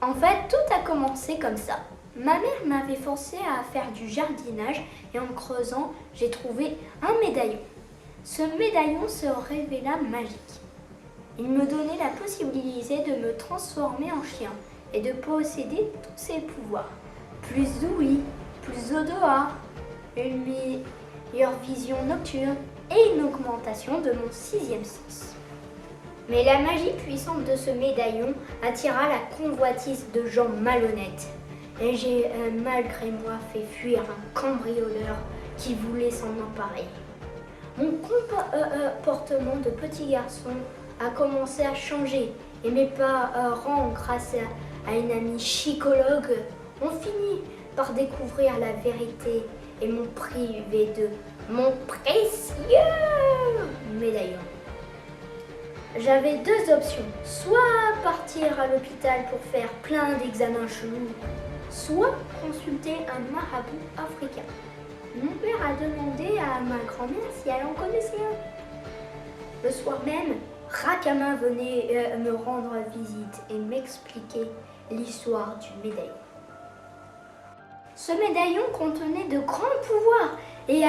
En fait, tout a commencé comme ça. Ma mère m'avait forcé à faire du jardinage et en creusant, j'ai trouvé un médaillon. Ce médaillon se révéla magique. Il me donnait la possibilité de me transformer en chien et de posséder tous ses pouvoirs. Plus d'ouïe, plus d'odorat, une meilleure vision nocturne et une augmentation de mon sixième sens. Mais la magie puissante de ce médaillon attira la convoitise de gens malhonnêtes. Et j'ai malgré moi fait fuir un cambrioleur qui voulait s'en emparer. Mon comportement de petit garçon a commencé à changer et mes parents, grâce à une amie psychologue, ont fini par découvrir la vérité et m'ont privé de mon précieux médaillon. J'avais deux options, soit partir à l'hôpital pour faire plein d'examens chelous, soit consulter un marabout africain. Mon père a demandé à ma grand-mère si elle en connaissait un. Le soir même, Rakama venait me rendre visite et m'expliquer l'histoire du médaillon. Ce médaillon contenait de grands pouvoirs et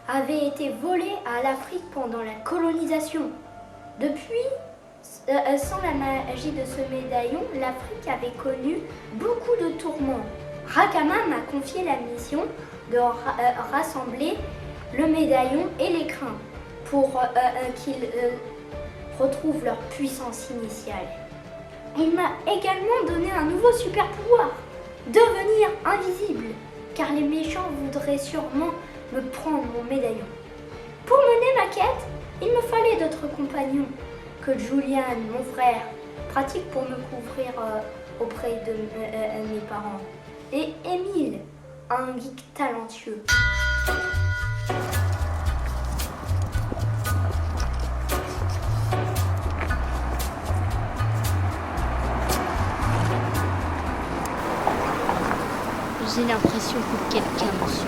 avait été volé à l'Afrique pendant la colonisation. Depuis, sans la magie de ce médaillon, l'Afrique avait connu beaucoup de tourments. Rakama m'a confié la mission de rassembler le médaillon et l'écrin pour qu'ils retrouvent leur puissance initiale. Il m'a également donné un nouveau super pouvoir, devenir invisible, car les méchants voudraient sûrement me prendre mon médaillon. Pour mener ma quête, il me fallait d'autres compagnons que Julian, mon frère, pratique pour me couvrir auprès de mes parents, et Émile, un geek talentueux. J'ai l'impression que quelqu'un me suit.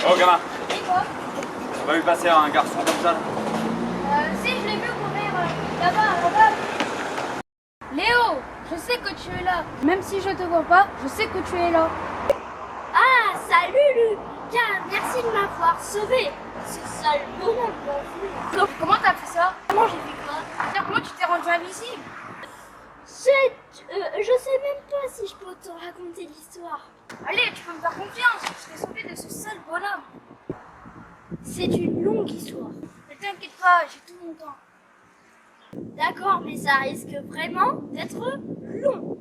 Oh gamin, Et quoi? on va lui passer un garçon comme ça. Si, je l'ai vu courir là-bas. Léo, je sais que tu es là. Même si je te vois pas, je sais que tu es là. Ah, salut Lucas, merci de m'avoir sauvé. Ce sale bonhomme m'a vu. Comment t'as fait ça? Comment j'ai fait quoi? Comment tu t'es rendu invisible? Je sais même pas si je peux te raconter l'histoire. Allez, tu peux me faire confiance. Je t'ai sauvé de ce sale bonhomme. C'est une longue histoire. Ne t'inquiète pas, j'ai tout mon temps. D'accord, mais ça risque vraiment d'être long.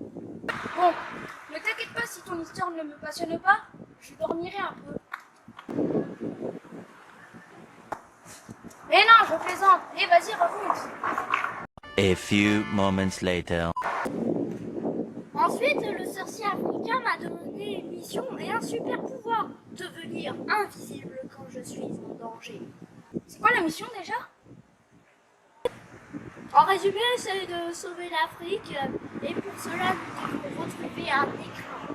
Bon, ne t'inquiète pas si ton histoire ne me passionne pas, je dormirai un peu. Mais non, je plaisante. Eh, vas-y, raconte. A few moments later. Ensuite, le sorcier africain m'a donné une mission et un super pouvoir, devenir invisible quand je suis en danger. C'est quoi la mission déjà? En résumé, c'est de sauver l'Afrique et pour cela, nous devons retrouver un écrin.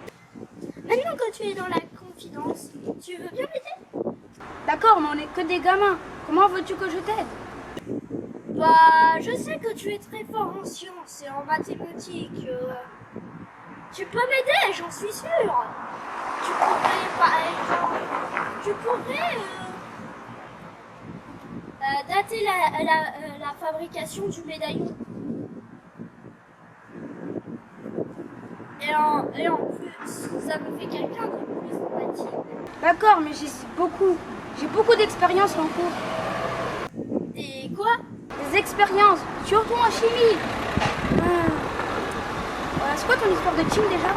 Maintenant que tu es dans la confidence, tu veux bien m'aider? D'accord, mais on est que des gamins. Comment veux-tu que je t'aide? Bah, je sais que tu es très fort en sciences et en mathématiques. Tu peux m'aider, j'en suis sûre. Tu pourrais, par exemple, dater la fabrication du médaillon. Et en plus, ça me fait quelqu'un de plus empathique. D'accord, mais j'hésite beaucoup. J'ai beaucoup d'expériences en cours. Et quoi? Des expériences, surtout en chimie. C'est quoi ton histoire de team déjà?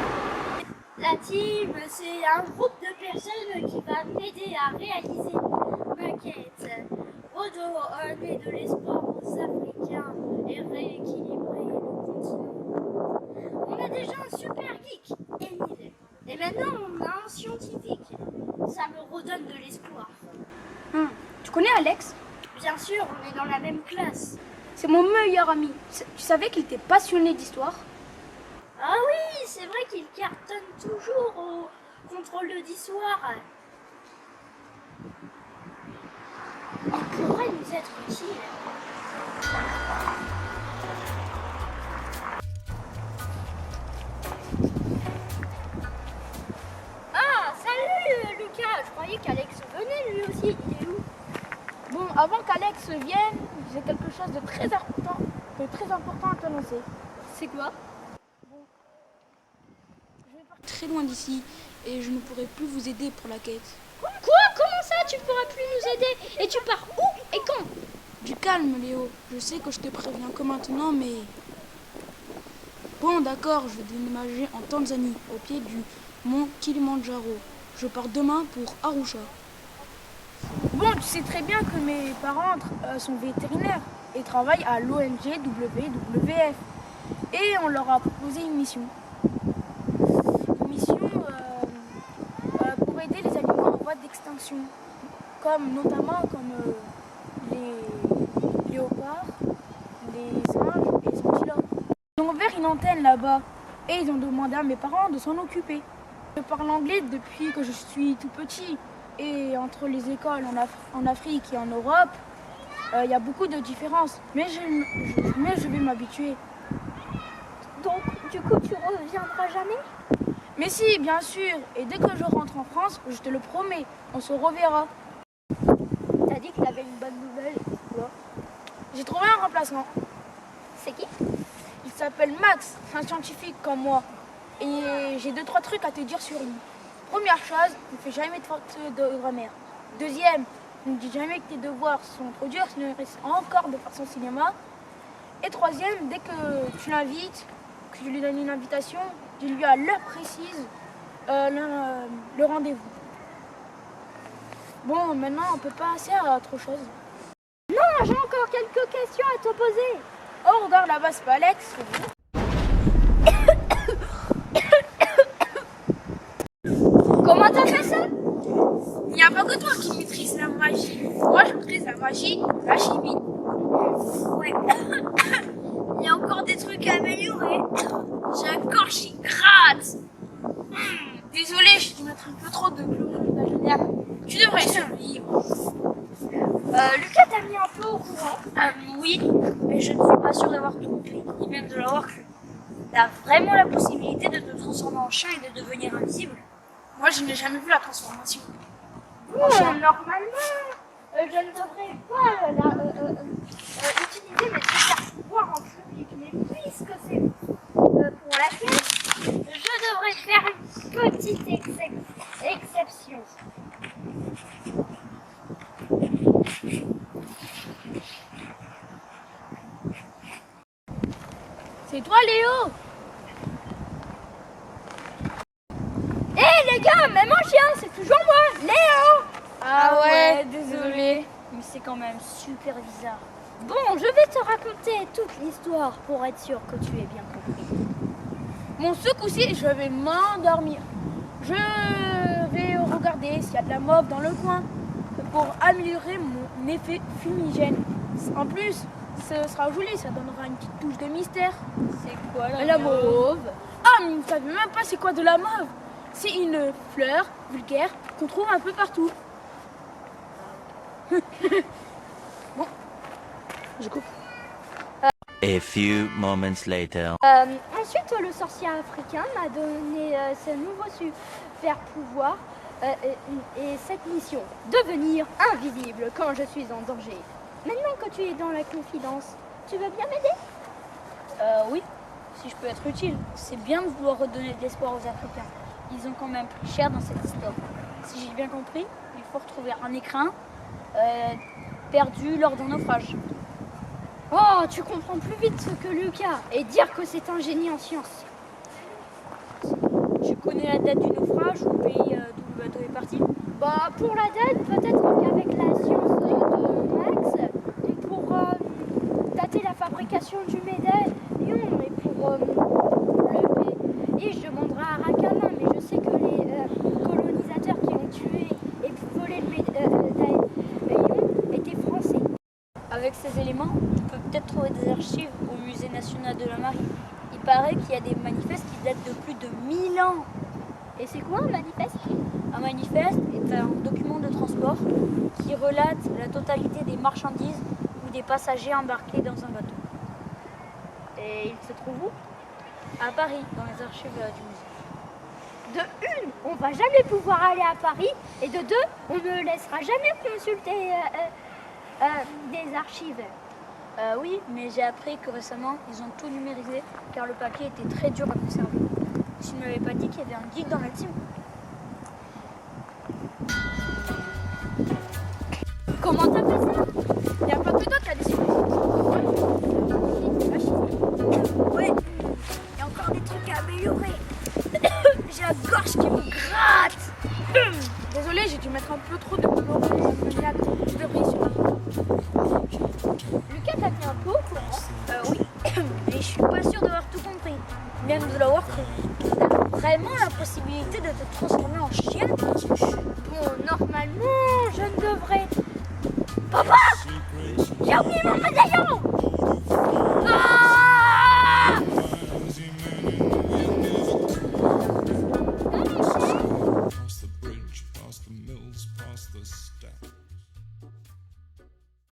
La team, c'est un groupe de personnes qui va m'aider à réaliser ma quête. Redonner de l'espoir aux Africains et rééquilibrer le continent. On a déjà un super geek, Émile. Et maintenant, on a un scientifique. Ça me redonne de l'espoir. Tu connais Alex? Bien sûr, on est dans la même classe. C'est mon meilleur ami. Tu savais qu'il était passionné d'histoire? Ah oui, c'est vrai qu'il cartonne toujours au contrôle d'histoire. Il pourrait nous être utile. Ah, salut Lucas, je croyais qu'Alex venait lui aussi. Il est où? Bon, avant qu'Alex vienne, j'ai quelque chose de très important à t'annoncer. C'est quoi? Je vais partir très loin d'ici et je ne pourrai plus vous aider pour la quête. Quoi? Comment ça, tu pourras plus nous aider? Et tu pars où et quand? Du calme, Léo. Je sais que je te préviens que maintenant, mais... Bon, d'accord, je vais déménager en Tanzanie, au pied du mont Kilimandjaro. Je pars demain pour Arusha. Bon, tu sais très bien que mes parents sont vétérinaires et travaillent à l'ONG WWF. Et on leur a proposé une mission. Une mission pour aider les animaux en voie d'extinction. Notamment les léopards, les singes et les antilopes. Ils ont ouvert une antenne là-bas et ils ont demandé à mes parents de s'en occuper. Je parle anglais depuis que je suis tout petit et entre les écoles en Afrique et en Europe, il y a beaucoup de différences. Mais je vais m'habituer. Donc, du coup, tu reviendras jamais? Mais si, bien sûr. Et dès que je rentre en France, je te le promets, on se reverra. T'as dit que t'avais une bonne nouvelle. Quoi? J'ai trouvé un remplaçant. C'est qui? Il s'appelle Max, c'est un scientifique comme moi. Et j'ai 2-3 trucs à te dire sur lui. Première chose, ne fais jamais de fautes de grammaire. Deuxième, ne dis jamais que tes devoirs sont trop durs, sinon il reste encore de faire son cinéma. Et troisième, dès que tu l'invites, que tu lui donnes une invitation, dis-lui à l'heure précise le rendez-vous. Bon, maintenant on peut passer à autre chose. Non, j'ai encore quelques questions à te poser. Oh, regarde là-bas, c'est pas Alex. Comment t'as fait ça? Il n'y a pas que toi qui maîtrise la magie. Moi, je maîtrise la magie, la chimie. Ouais. Il y a encore des trucs à améliorer. J'ai la gorge qui gratte. Désolée, je dû mettre un peu trop de chlorure. Tu devrais survivre. Lucas t'a mis un peu au courant. Oui, mais je ne suis pas sûre d'avoir tout compris, ni même de l'avoir cru. T'as vraiment la possibilité de te transformer en chat et de devenir invisible? Moi, je n'ai jamais vu la transformation. Normalement, je ne devrais pas utiliser mes super pouvoirs en public, mais puisque c'est pour la quête, je devrais faire une petite exception. C'est toi, Léo? Hé les gars, même mon chien, c'est toujours moi, Léo! Ah ouais, désolé. Mais c'est quand même super bizarre. Bon, je vais te raconter toute l'histoire pour être sûr que tu aies bien compris. Bon, ce coup-ci, je vais m'endormir. Je vais regarder s'il y a de la mauve dans le coin pour améliorer mon effet fumigène. En plus, ce sera joli, ça donnera une petite touche de mystère. C'est quoi La mauve. Ah, mais vous ne savez même pas c'est quoi de la mauve. C'est une fleur vulgaire qu'on trouve un peu partout. Bon, je coupe. A few moments later. Ensuite, le sorcier africain m'a donné ce nouveau super pouvoir et cette mission, devenir invisible quand je suis en danger. Maintenant que tu es dans la confidence, tu veux bien m'aider? Oui, si je peux être utile. C'est bien de vouloir redonner de l'espoir aux Africains. Ils ont quand même pris cher dans cette histoire. Si j'ai bien compris, il faut retrouver un écrin perdu lors d'un naufrage. Oh, tu comprends plus vite que Lucas et dire que c'est un génie en sciences. Tu connais la date du naufrage ou le pays d'où le bateau est parti? Bah, pour la date, peut-être qu'avec la science de Max, on pourra dater la fabrication du médaillon et pour le pays, je demanderai à Rakama, mais je sais que les colonisateurs qui ont tué et volé le médaillon étaient français. Avec ces éléments, tu peux peut-être trouver des archives au Musée national de la Marine. Il paraît qu'il y a des manifestes qui datent de plus de 1000 ans. Et c'est quoi un manifeste? Un manifeste est un document de transport qui relate la totalité des marchandises ou des passagers embarqués dans un bateau. Et il se trouve où? À Paris, dans les archives du musée. De une, on va jamais pouvoir aller à Paris. Et de deux, on ne laissera jamais consulter des archives. Oui, mais j'ai appris que récemment, ils ont tout numérisé car le papier était très dur à conserver. Tu ne m'avais pas dit qu'il y avait un geek dans la team. Comment t'as fait ça? Il n'y a pas que toi qui a décidé. Ouais, il y a encore des trucs à améliorer. J'ai la gorge qui me gratte. Désolé, j'ai dû mettre un peu trop de colorant dans un cognac. Je devrais y suivre. Lucas, t'as mis un peu au courant? Oui, mais je suis pas sûre d'avoir tout compris, même de l'avoir cru. T'as vraiment la possibilité de te transformer en chien? Bon, normalement, je ne devrais... Papa! J'ai oublié mon médaillon!